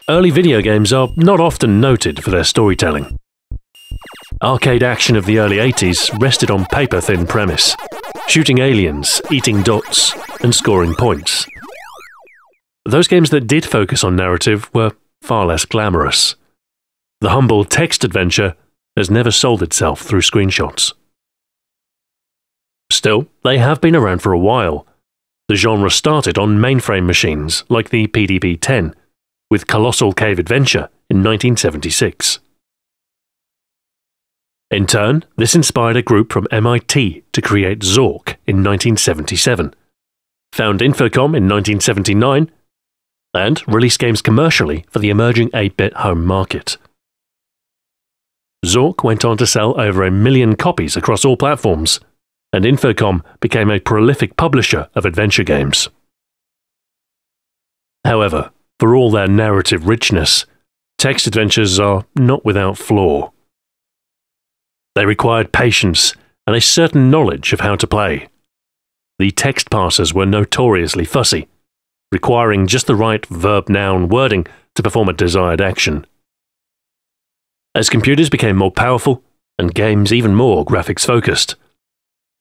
Early video games are not often noted for their storytelling. Arcade action of the early 80s rested on paper-thin premise, shooting aliens, eating dots, and scoring points. Those games that did focus on narrative were far less glamorous. The humble text adventure has never sold itself through screenshots. Still, they have been around for a while. The genre started on mainframe machines like the PDB-10, with Colossal Cave Adventure in 1976. In turn, this inspired a group from MIT to create Zork in 1977, found Infocom in 1979, and released games commercially for the emerging 8-bit home market. Zork went on to sell over 1 million copies across all platforms, and Infocom became a prolific publisher of adventure games. However, for all their narrative richness, text adventures are not without flaw. They required patience and a certain knowledge of how to play. The text parsers were notoriously fussy, requiring just the right verb-noun wording to perform a desired action. As computers became more powerful and games even more graphics-focused,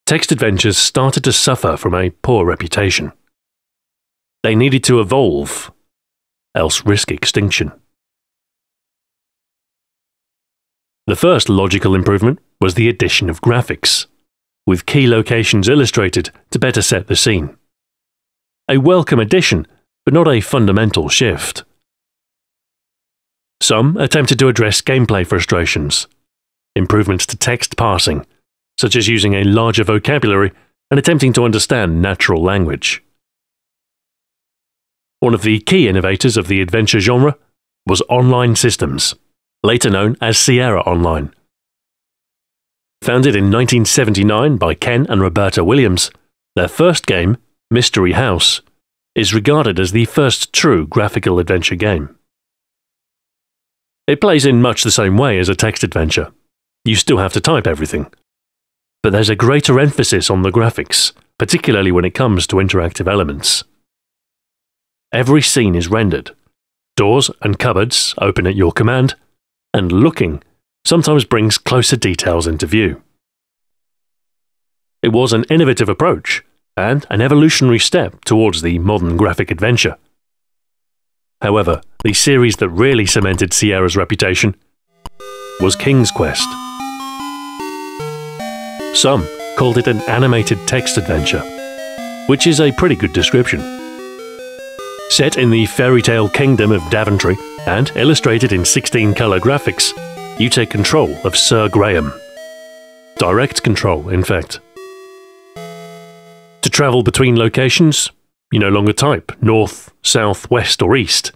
text adventures started to suffer from a poor reputation. They needed to evolve, else risk extinction. The first logical improvement was the addition of graphics, with key locations illustrated to better set the scene. A welcome addition, but not a fundamental shift. Some attempted to address gameplay frustrations, improvements to text parsing, such as using a larger vocabulary and attempting to understand natural language. One of the key innovators of the adventure genre was Online Systems, later known as Sierra Online. Founded in 1979 by Ken and Roberta Williams, their first game, Mystery House, is regarded as the first true graphical adventure game. It plays in much the same way as a text adventure. You still have to type everything. But there's a greater emphasis on the graphics, particularly when it comes to interactive elements. Every scene is rendered. Doors and cupboards open at your command, and looking sometimes brings closer details into view. It was an innovative approach and an evolutionary step towards the modern graphic adventure. However, the series that really cemented Sierra's reputation was King's Quest. Some called it an animated text adventure, which is a pretty good description. Set in the fairy tale kingdom of Daventry and illustrated in 16-color graphics, you take control of Sir Graham. Direct control, in fact. To travel between locations, you no longer type north, south, west, or east.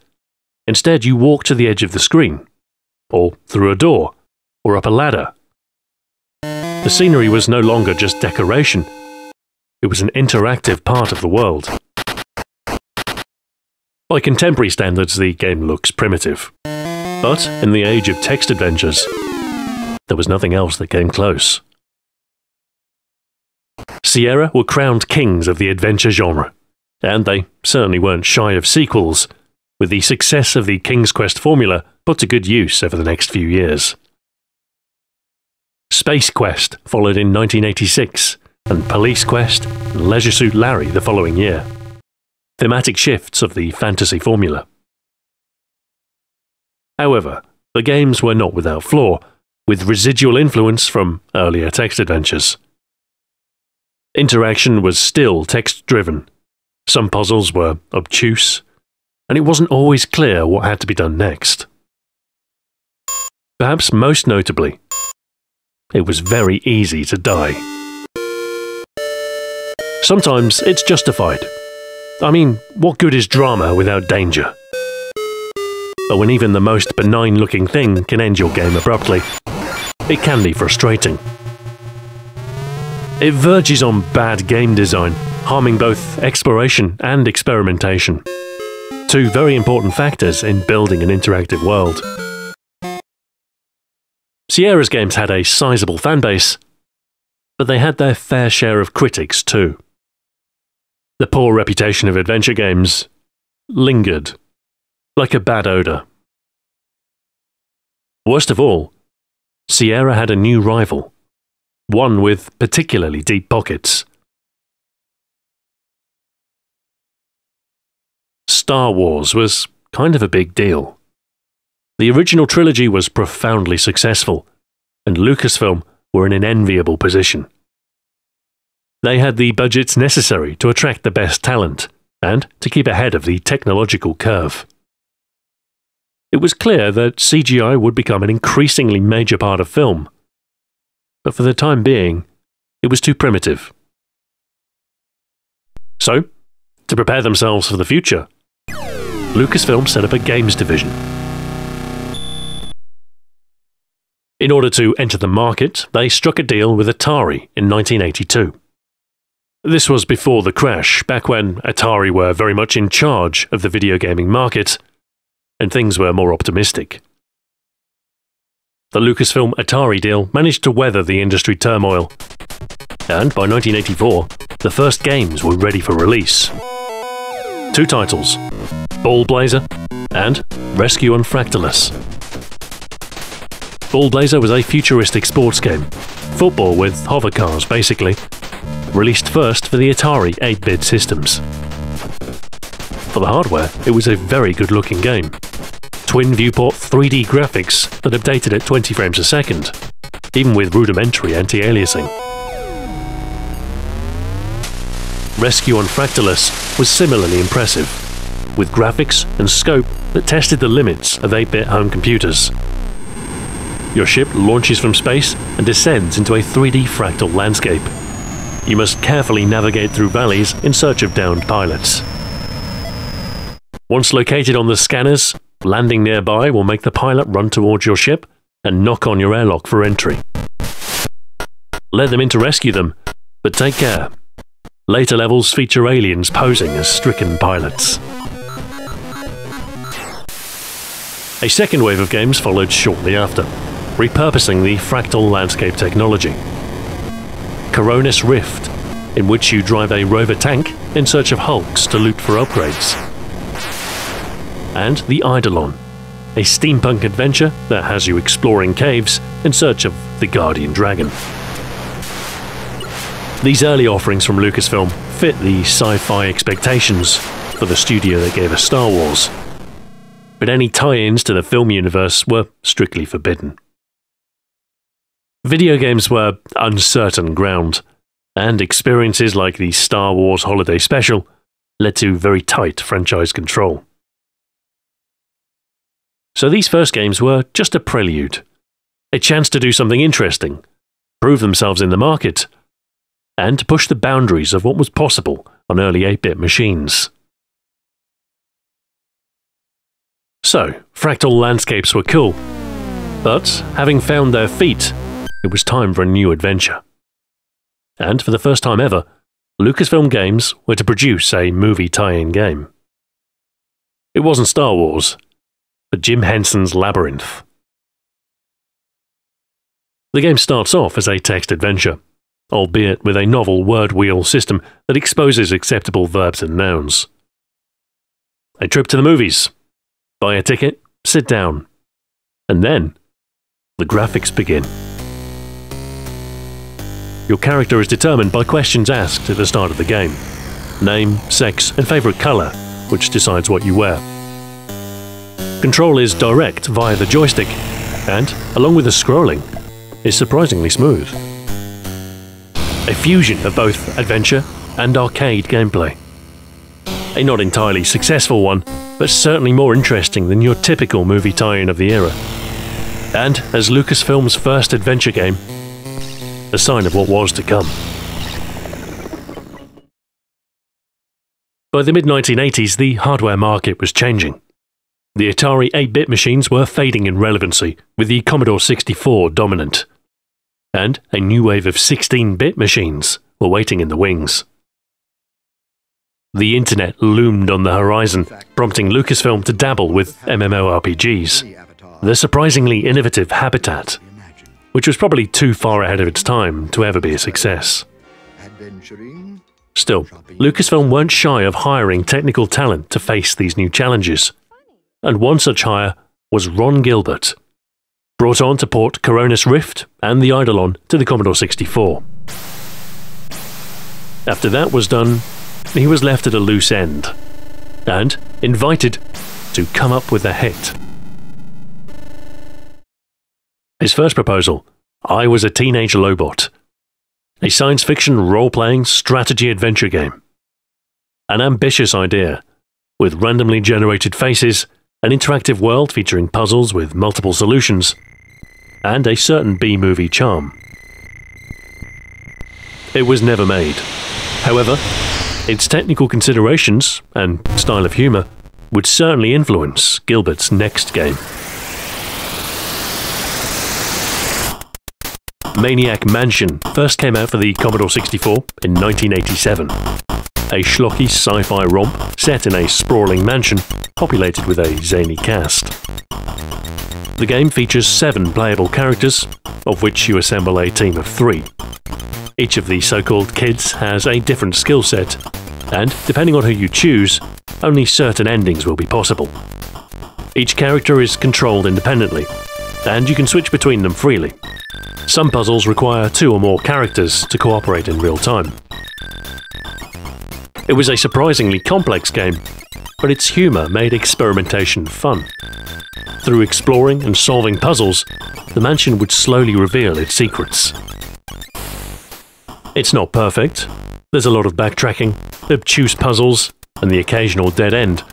Instead, you walk to the edge of the screen, or through a door, or up a ladder. The scenery was no longer just decoration. It was an interactive part of the world. By contemporary standards, the game looks primitive. But in the age of text adventures, there was nothing else that came close. Sierra were crowned kings of the adventure genre, and they certainly weren't shy of sequels, with the success of the King's Quest formula put to good use over the next few years. Space Quest followed in 1986, and Police Quest and Leisure Suit Larry the following year. Thematic shifts of the fantasy formula. However, the games were not without flaw, with residual influence from earlier text adventures. Interaction was still text-driven. Some puzzles were obtuse, and it wasn't always clear what had to be done next. Perhaps most notably, it was very easy to die. Sometimes it's justified. I mean, what good is drama without danger? But when even the most benign-looking thing can end your game abruptly, it can be frustrating. It verges on bad game design, harming both exploration and experimentation. Two very important factors in building an interactive world. Sierra's games had a sizable fanbase, but they had their fair share of critics too. The poor reputation of adventure games lingered, like a bad odour Worst of all, Sierra had a new rival, one with particularly deep pockets. Star Wars was kind of a big deal. The original trilogy was profoundly successful, and Lucasfilm were in an enviable position. They had the budgets necessary to attract the best talent and to keep ahead of the technological curve. It was clear that CGI would become an increasingly major part of film, but for the time being, it was too primitive. So, to prepare themselves for the future, Lucasfilm set up a games division. In order to enter the market, they struck a deal with Atari in 1982. This was before the crash, back when Atari were very much in charge of the video gaming market, and things were more optimistic. The Lucasfilm Atari deal managed to weather the industry turmoil, and by 1984, the first games were ready for release. 2 titles, Ball Blazer and Rescue on Fractalus. Ball Blazer was a futuristic sports game, football with hover cars basically, released first for the Atari 8-bit systems. For the hardware, it was a very good-looking game. Twin viewport 3D graphics that updated at 20 frames a second, even with rudimentary anti-aliasing. Rescue on Fractalus was similarly impressive, with graphics and scope that tested the limits of 8-bit home computers. Your ship launches from space and descends into a 3D fractal landscape. You must carefully navigate through valleys in search of downed pilots. Once located on the scanners, landing nearby will make the pilot run towards your ship and knock on your airlock for entry. Let them in to rescue them, but take care. Later levels feature aliens posing as stricken pilots. A second wave of games followed shortly after, repurposing the fractal landscape technology. Coronis Rift, in which you drive a rover tank in search of hulks to loot for upgrades. And the Eidolon, a steampunk adventure that has you exploring caves in search of the Guardian Dragon. These early offerings from Lucasfilm fit the sci-fi expectations for the studio that gave us Star Wars, but any tie-ins to the film universe were strictly forbidden. Video games were uncertain ground, and experiences like the Star Wars Holiday Special led to very tight franchise control. So these first games were just a prelude, a chance to do something interesting, prove themselves in the market, and to push the boundaries of what was possible on early 8-bit machines. So, fractal landscapes were cool, but having found their feet, it was time for a new adventure. And for the first time ever, Lucasfilm Games were to produce a movie tie-in game. It wasn't Star Wars, but Jim Henson's Labyrinth. The game starts off as a text adventure, albeit with a novel word wheel system that exposes acceptable verbs and nouns. A trip to the movies. Buy a ticket, sit down. And then, the graphics begin. Your character is determined by questions asked at the start of the game. Name, sex, and favourite colour, which decides what you wear. Control is direct via the joystick, and, along with the scrolling, is surprisingly smooth. A fusion of both adventure and arcade gameplay. A not entirely successful one, but certainly more interesting than your typical movie tie-in of the era. And, as Lucasfilm's first adventure game, a sign of what was to come. By the mid-1980s, the hardware market was changing. The Atari 8-bit machines were fading in relevancy, with the Commodore 64 dominant. And a new wave of 16-bit machines were waiting in the wings. The internet loomed on the horizon, prompting Lucasfilm to dabble with MMORPGs, the surprisingly innovative habitat, which was probably too far ahead of its time to ever be a success. Still, Lucasfilm weren't shy of hiring technical talent to face these new challenges, and one such hire was Ron Gilbert, brought on to port Coronis Rift and the Eidolon to the Commodore 64. After that was done, he was left at a loose end, and invited to come up with a hit. His first proposal, I Was a Teenage Lobot, a science fiction role-playing strategy adventure game. An ambitious idea, with randomly generated faces, an interactive world featuring puzzles with multiple solutions, and a certain B-movie charm. It was never made. However, its technical considerations and style of humour would certainly influence Gilbert's next game. Maniac Mansion first came out for the Commodore 64 in 1987. A schlocky sci-fi romp set in a sprawling mansion populated with a zany cast. The game features 7 playable characters, of which you assemble a team of 3. Each of the so-called kids has a different skill set, and depending on who you choose, only certain endings will be possible. Each character is controlled independently, and you can switch between them freely. Some puzzles require 2 or more characters to cooperate in real time. It was a surprisingly complex game, but its humour made experimentation fun. Through exploring and solving puzzles, the mansion would slowly reveal its secrets. It's not perfect. There's a lot of backtracking, obtuse puzzles, and the occasional dead end.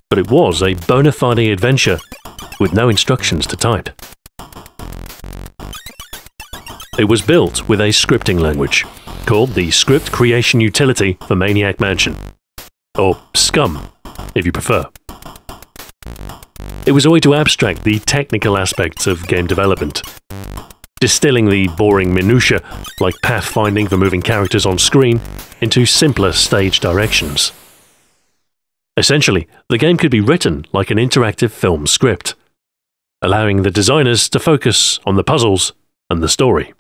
But it was a bona fide adventure with no instructions to type. It was built with a scripting language called the Script Creation Utility for Maniac Mansion, or SCUM, if you prefer. It was a way to abstract the technical aspects of game development, distilling the boring minutiae, like pathfinding for moving characters on screen, into simpler stage directions. Essentially, the game could be written like an interactive film script, allowing the designers to focus on the puzzles and the story.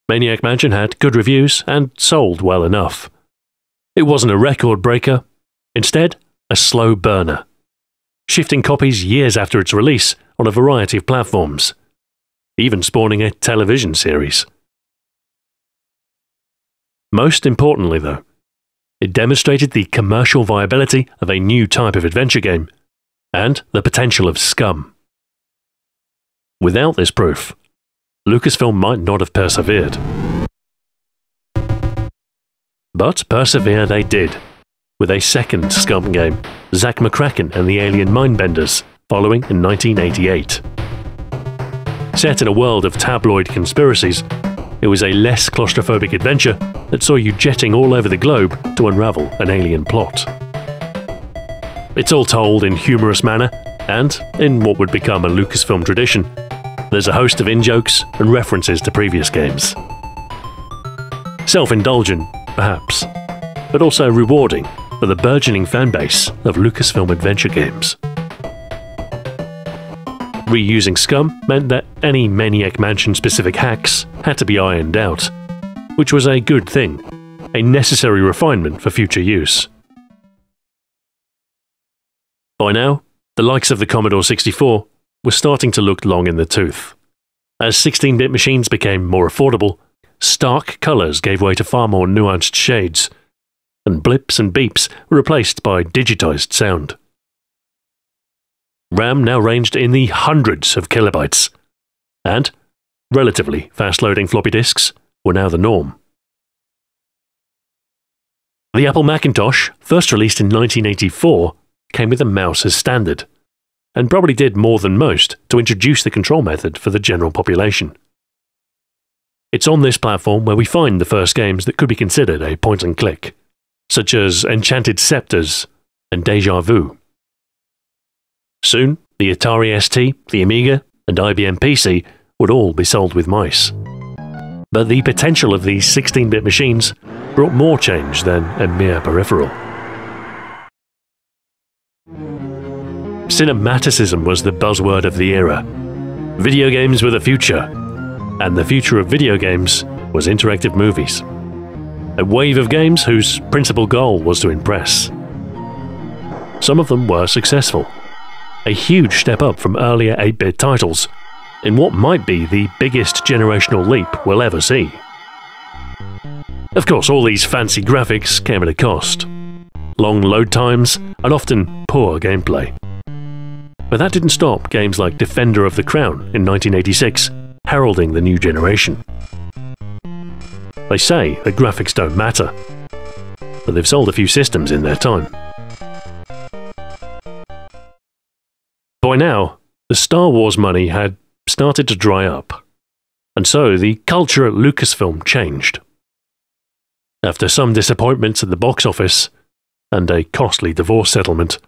Maniac Mansion had good reviews and sold well enough. It wasn't a record breaker, instead a slow burner, shifting copies years after its release on a variety of platforms, even spawning a television series. Most importantly though, it demonstrated the commercial viability of a new type of adventure game, and the potential of SCUM. Without this proof, Lucasfilm might not have persevered. But persevere they did, with a second SCUM game, Zack McCracken and the Alien Mindbenders, following in 1988. Set in a world of tabloid conspiracies, it was a less claustrophobic adventure that saw you jetting all over the globe to unravel an alien plot. It's all told in humorous manner, and, in what would become a Lucasfilm tradition, there's a host of in-jokes and references to previous games. Self-indulgent, perhaps, but also rewarding for the burgeoning fanbase of Lucasfilm adventure games. Reusing SCUM meant that any Maniac Mansion-specific hacks had to be ironed out, which was a good thing, a necessary refinement for future use. By now, the likes of the Commodore 64 were starting to look long in the tooth. As 16-bit machines became more affordable, stark colours gave way to far more nuanced shades, and blips and beeps were replaced by digitised sound. RAM now ranged in the hundreds of kilobytes, and relatively fast-loading floppy disks were now the norm. The Apple Macintosh, first released in 1984, came with a mouse as standard, and probably did more than most to introduce the control method for the general population. It's on this platform where we find the first games that could be considered a point-and-click, such as Enchanted Scepters and Deja Vu. Soon, the Atari ST, the Amiga, and IBM PC would all be sold with mice. But the potential of these 16-bit machines brought more change than a mere peripheral. Cinematicism was the buzzword of the era. Video games were the future, and the future of video games was interactive movies. A wave of games whose principal goal was to impress. Some of them were successful, a huge step up from earlier 8-bit titles, in what might be the biggest generational leap we'll ever see. Of course, all these fancy graphics came at a cost. Long load times and often poor gameplay. But that didn't stop games like Defender of the Crown in 1986 heralding the new generation. They say the graphics don't matter, but they've sold a few systems in their time. By now, the Star Wars money had started to dry up, and so the culture at Lucasfilm changed. After some disappointments at the box office and a costly divorce settlement,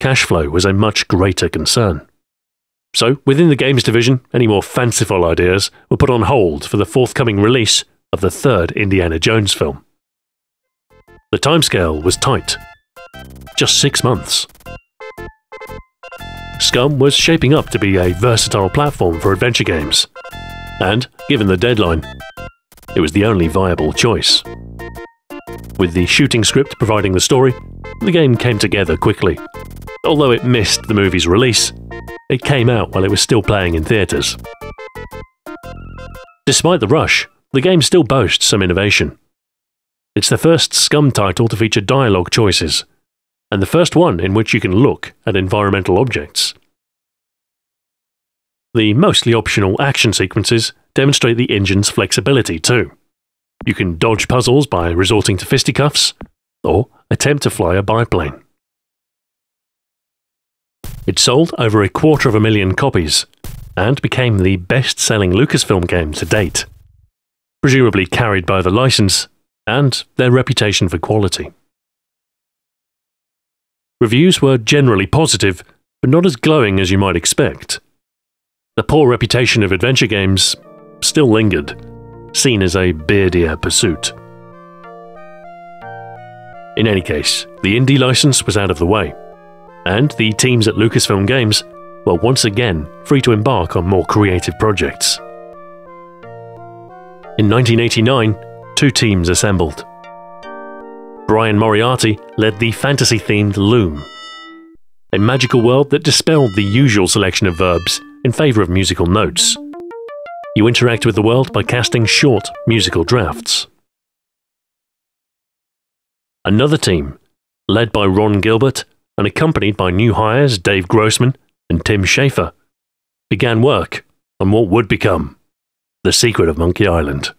cash flow was a much greater concern. So, within the games division, any more fanciful ideas were put on hold for the forthcoming release of the third Indiana Jones film. The timescale was tight. Just 6 months. Scum was shaping up to be a versatile platform for adventure games, and, given the deadline, it was the only viable choice. With the shooting script providing the story, the game came together quickly. Although it missed the movie's release, it came out while it was still playing in theaters. Despite the rush, the game still boasts some innovation. It's the first Scum title to feature dialogue choices, and the first one in which you can look at environmental objects. The mostly optional action sequences demonstrate the engine's flexibility too. You can dodge puzzles by resorting to fisticuffs, or attempt to fly a biplane. It sold over 250,000 copies, and became the best-selling Lucasfilm game to date, presumably carried by the license and their reputation for quality. Reviews were generally positive, but not as glowing as you might expect. The poor reputation of adventure games still lingered, seen as a beardier pursuit. In any case, the indie license was out of the way, and the teams at Lucasfilm Games were once again free to embark on more creative projects. In 1989, 2 teams assembled. Brian Moriarty led the fantasy-themed Loom, a magical world that dispelled the usual selection of verbs in favour of musical notes. You interact with the world by casting short musical drafts. Another team, led by Ron Gilbert and accompanied by new hires Dave Grossman and Tim Schafer, began work on what would become The Secret of Monkey Island.